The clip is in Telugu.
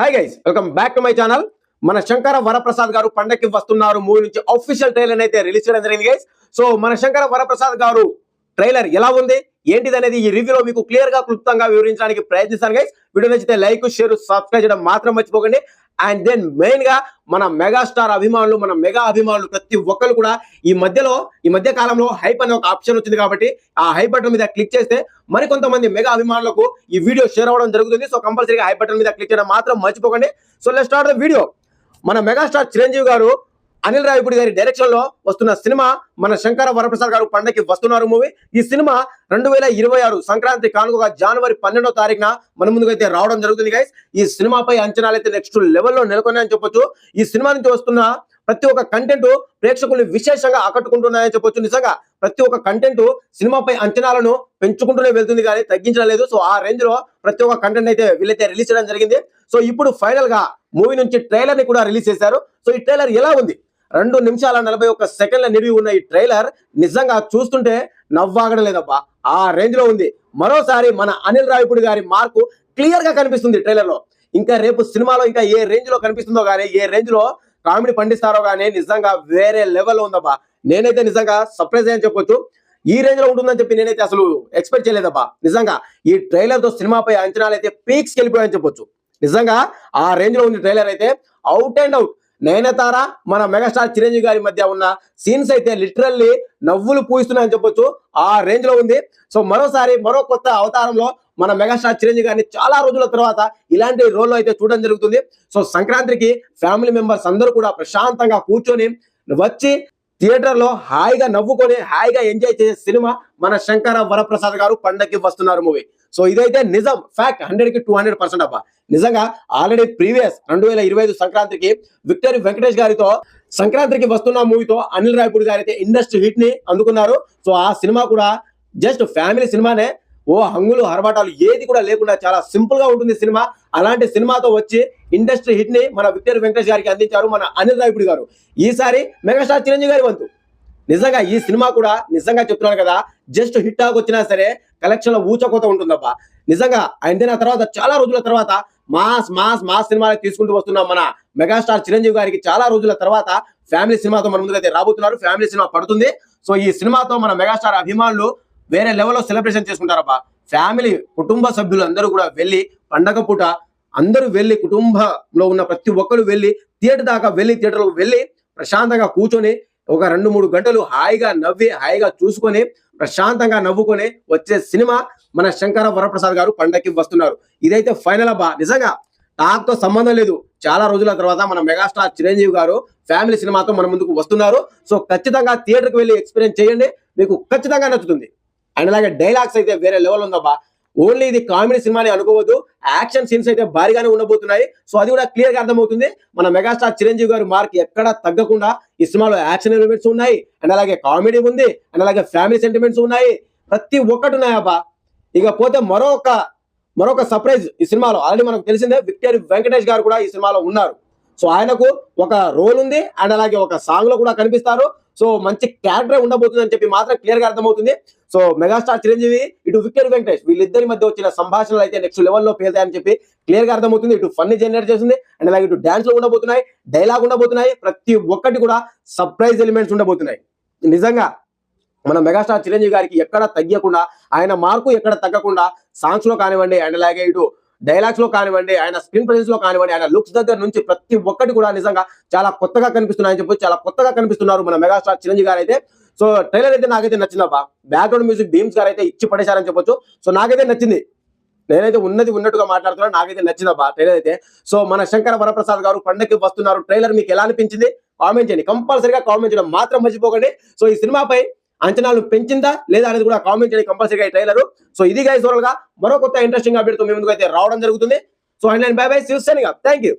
Hi guys, welcome back to my channel. మన శంకర వరప్రసాద్ గారు పండక్కి వస్తున్నారు మూవీ నుంచి అఫీషియల్ ట్రైలర్ అయితే రిలీజ్ చేయడం జరిగింది గైస్. సో మన శంకర వరప్రసాద్ గారు ట్రైలర్ ఎలా ఉంది ఏంటిది అనేది ఈ రివ్యూలో మీకు క్లియర్ గా క్లుప్తంగా వివరించడానికి ప్రయత్నిస్తాను గైస్. వీడియో నచ్చితే లైక్ షేర్ సబ్స్క్రైబ్ చేయడం మాత్రం మర్చిపోకండి. అండ్ దెన్ మెయిన్ గా మన మెగాస్టార్ అభిమానులు, మన మెగా అభిమానులు ప్రతి ఒక్కరు కూడా ఈ మధ్య కాలంలో హైప్ అనే ఒక ఆప్షన్ వచ్చింది కాబట్టి ఆ హైప్ బటన్ మీద క్లిక్ చేస్తే మరికొంతమంది మెగా అభిమానులకు ఈ వీడియో షేర్ అవ్వడం జరుగుతుంది. సో కంపల్సరీగా హైప్ బటన్ మీద క్లిక్ చేయడం మాత్రం మర్చిపోకండి. So let's start the video. మన మెగాస్టార్ చిరంజీవి గారు అనిల్ రావిపూడి గారి డైరెక్షన్ లో వస్తున్న సినిమా మన శంకర వరప్రసాద్ గారు పండగకి వస్తున్నారు మూవీ. ఈ సినిమా 2026 సంక్రాంతి కానుకగా జనవరి 12వ తారీఖున మన ముందుకు అయితే రావడం జరుగుతుంది గైస్. ఈ సినిమాపై అంచనాలు అయితే నెక్స్ట్ లెవెల్లో నెలకొన్నాయని చెప్పొచ్చు. ఈ సినిమా నుంచి వస్తున్న ప్రతి ఒక్క కంటెంట్ ప్రేక్షకుల్ని విశేషంగా ఆకట్టుకుంటున్నాయని చెప్పొచ్చు. నిజంగా ప్రతి ఒక్క కంటెంట్ సినిమాపై అంచనాలను పెంచుకుంటూనే వెళ్తుంది కానీ తగ్గించడం లేదు. సో ఆ రేంజ్ లో ప్రతి ఒక్క కంటెంట్ అయితే వీళ్ళైతే రిలీజ్ చేయడం జరిగింది. సో ఇప్పుడు ఫైనల్ గా మూవీ నుంచి ట్రైలర్ ని కూడా రిలీజ్ చేశారు. సో ఈ ట్రైలర్ ఎలా ఉంది? 2 నిమిషాల 41 సెకండ్ల నిడివి ఉన్న ఈ ట్రైలర్ నిజంగా చూస్తుంటే నవ్వాగడం లేదబ్బా, ఆ రేంజ్ లో ఉంది. మరోసారి మన అనిల్ రావిపూడి గారి మార్కు క్లియర్ గా కనిపిస్తుంది ట్రైలర్ లో. ఇంకా రేపు సినిమాలో ఇంకా ఏ రేంజ్ లో కనిపిస్తుందో గానీ, ఏ రేంజ్ లో కామెడీ పండిస్తారో గానీ నిజంగా వేరే లెవెల్లో ఉందబ్బా. నేనైతే నిజంగా సర్ప్రైజ్ అని చెప్పొచ్చు. ఈ రేంజ్ లో ఉంటుందని చెప్పి నేనైతే అసలు ఎక్స్పెక్ట్ చేయలేదబ్బా. నిజంగా ఈ ట్రైలర్ తో సినిమాపై అంచనాలు అయితే పీక్స్ వెళ్ళిపోయాయని చెప్పొచ్చు. నిజంగా ఆ రేంజ్ లో ఉంది ట్రైలర్ అయితే. అవుట్ అండ్ అవుట్ నయనతార మన మెగాస్టార్ చిరంజీవి గారి మధ్య ఉన్న సీన్స్ అయితే లిటరల్లీ నవ్వులు పూయిస్తున్నాయని చెప్పొచ్చు. ఆ రేంజ్ లో ఉంది. సో మరోసారి మరో కొత్త అవతారంలో మన మెగాస్టార్ చిరంజీవి గారిని చాలా రోజుల తర్వాత ఇలాంటి రోల్లో అయితే చూడడం జరుగుతుంది. సో సంక్రాంతికి ఫ్యామిలీ మెంబర్స్ అందరూ కూడా ప్రశాంతంగా కూర్చొని వచ్చి థియేటర్ లో హాయిగా నవ్వుకొని హాయిగా ఎంజాయ్ చేసే సినిమా మన శంకర వరప్రసాద్ గారు పండక్కి వస్తున్నారు మూవీ. సో ఇదైతే నిజం, ఫ్యాక్ట్, 100కి 200% అబ్బా. నిజంగా ఆల్రెడీ ప్రీవియస్ 2025 సంక్రాంతికి విక్టరీ వెంకటేష్ గారితో సంక్రాంతికి వస్తున్న మూవీతో అనిల్ రావిపూడి గారు అయితే ఇండస్ట్రీ హిట్ ని అందుకున్నారు. సో ఆ సినిమా కూడా జస్ట్ ఫ్యామిలీ సినిమానే, ఓ హంగులు హరబాటాలు ఏది కూడా లేకుండా చాలా సింపుల్ గా ఉంటుంది సినిమా. అలాంటి సినిమాతో వచ్చి ఇండస్ట్రీ హిట్ ని మన విక్టరీ వెంకటేష్ గారికి అందించారు మన అనిల్ రావిపూడి గారు. ఈసారి మెగాస్టార్ చిరంజీవి గారి వంతు. నిజంగా ఈ సినిమా కూడా నిజంగా చెప్తున్నాను కదా, జస్ట్ హిట్ టాక్ వచ్చినా సరే కలెక్షన్ లో ఊచకోత ఉంటుందబ్బా. నిజంగా ఆయన తర్వాత చాలా రోజుల తర్వాత మాస్ మాస్ మాస్ సినిమాలు తీసుకుంటూ వస్తున్న మన మెగాస్టార్ చిరంజీవి గారికి చాలా రోజుల తర్వాత ఫ్యామిలీ సినిమాతో మన ముందుకైతే రాబోతున్నారు. ఫ్యామిలీ సినిమా పడుతుంది. సో ఈ సినిమాతో మన మెగాస్టార్ అభిమానులు వేరే లెవెల్లో సెలబ్రేషన్ చేసుకుంటారబ్బా. ఫ్యామిలీ కుటుంబ సభ్యులు అందరూ కూడా వెళ్ళి పండగ పూట అందరూ వెళ్ళి కుటుంబంలో ఉన్న ప్రతి ఒక్కరు వెళ్ళి థియేటర్ దాకా వెళ్ళి థియేటర్లకు వెళ్ళి ప్రశాంతంగా కూర్చొని ఒక 2-3 గంటలు హాయిగా నవ్వి హాయిగా చూసుకొని ప్రశాంతంగా నవ్వుకొని వచ్చే సినిమా మన శంకర వరప్రసాద్ గారు పండక్కి వస్తున్నారు. ఇదైతే ఫైనల్ అబ్బా. నిజంగా తో సంబంధం లేదు, చాలా రోజుల తర్వాత మన మెగాస్టార్ చిరంజీవి గారు ఫ్యామిలీ సినిమాతో మన ముందుకు వస్తున్నారు. సో ఖచ్చితంగా థియేటర్కి వెళ్ళి ఎక్స్పీరియన్స్ చేయండి, మీకు ఖచ్చితంగా నచ్చుతుంది. అండ్ అలాగే డైలాగ్స్ అయితే వేరే లెవెల్ ఉందబ్బా. ఓన్లీ ఇది కామెడీ సినిమాని అనుకోవద్దు, యాక్షన్ సీన్స్ అయితే భారీగానే ఉండబోతున్నాయి. సో అది కూడా క్లియర్ గా అర్థమవుతుంది. మన మెగాస్టార్ చిరంజీవి గారి మార్క్ ఎక్కడా తగ్గకుండా ఈ సినిమాలో యాక్షన్ ఎలిమెంట్స్ ఉన్నాయి, అండ్ అలాగే కామెడీ ఉంది, అండ్ అలాగే ఫ్యామిలీ సెంటిమెంట్స్ ఉన్నాయి, ప్రతి ఒక్కటి ఉన్నాయబ్బా. ఇక పోతే మరొక సర్ప్రైజ్ ఈ సినిమాలో ఆల్రెడీ మనకు తెలిసిందే, విక్టరీ వెంకటేష్ గారు కూడా ఈ సినిమాలో ఉన్నారు. సో ఆయనకు ఒక రోల్ ఉంది, అండ్ అలాగే ఒక సాంగ్ లో కూడా కనిపిస్తారు. సో మంచి క్యారెక్టర్ ఉండబోతుంది అని చెప్పి మాత్రం క్లియర్ గా అర్థమవుతుంది. సో మెగాస్టార్ చిరంజీవి ఇటు విక్టరీ వెంకటేష్ వీళ్ళిద్దరి మధ్య వచ్చిన సంభాషణలు అయితే నెక్స్ట్ లెవెల్లో పేలుతాయని చెప్పి క్లియర్ గా అర్థమవుతుంది. ఇటు ఫన్నీ జనరేట్ చేస్తుంది, అండ్ అలాగే ఇటు డాన్స్ లో ఉండబోతున్నాయి, డైలాగ్ ఉండబోతున్నాయి, ప్రతి ఒక్కటి కూడా సర్ప్రైజ్ ఎలిమెంట్స్ ఉండబోతున్నాయి. నిజంగా మన మెగాస్టార్ చిరంజీవి గారికి ఎక్కడ తగ్గకుండా, ఆయన మార్కు ఎక్కడ తగ్గకుండా సాంగ్స్ లో కానివ్వండి, అండ్ అలాగే ఇటు డైలాగ్స్ లో కానివ్వండి, ఆయన స్క్రీన్ ప్రెజెన్స్ లో కానివ్వండి, ఆయన లుక్స్ దగ్గర నుంచి ప్రతి ఒక్కటి కూడా నిజంగా చాలా కొత్తగా కనిపిస్తున్నాయని చెప్పి చాలా కొత్తగా కనిపిస్తున్నారు మన మెగాస్టార్ చిరంజీవి గారు అయితే. సో ట్రైలర్ అయితే నాకైతే నచ్చిందబ్బా. బ్యాక్గ్రౌండ్ మ్యూజిక్ బీమ్స్ గారు అయితే ఇచ్చి పడేశారని చెప్పొచ్చు. సో నాకైతే నచ్చింది, నేనైతే ఉన్నట్టుగా మాట్లాడుతున్నాను, నాకైతే నచ్చిందబ్బా ట్రైలర్ అయితే. సో మన శంకర వరప్రసాద్ గారు పండగకి వస్తున్నారు. ట్రైలర్ మీకు ఎలా అనిపించింది కామెంట్ చేయండి, కంపల్సరీగా కామెంట్ చేయడం మాత్రం మర్చిపోకండి. సో ఈ సినిమాపై అంచనాలు పెంచిందా లేదా అనేది కూడా కామెంట్ చేయండి కంపల్సరీగా ఈ ట్రైలర్. సో ఇది గైస్ ఓవరాల్ గా మరో కొత్త ఇంట్రెస్టింగ్ అప్డేట్ తో మీ ముందుకు అయితే రావడం జరుగుతుంది. So and bye bye, see you signing off. Thank you.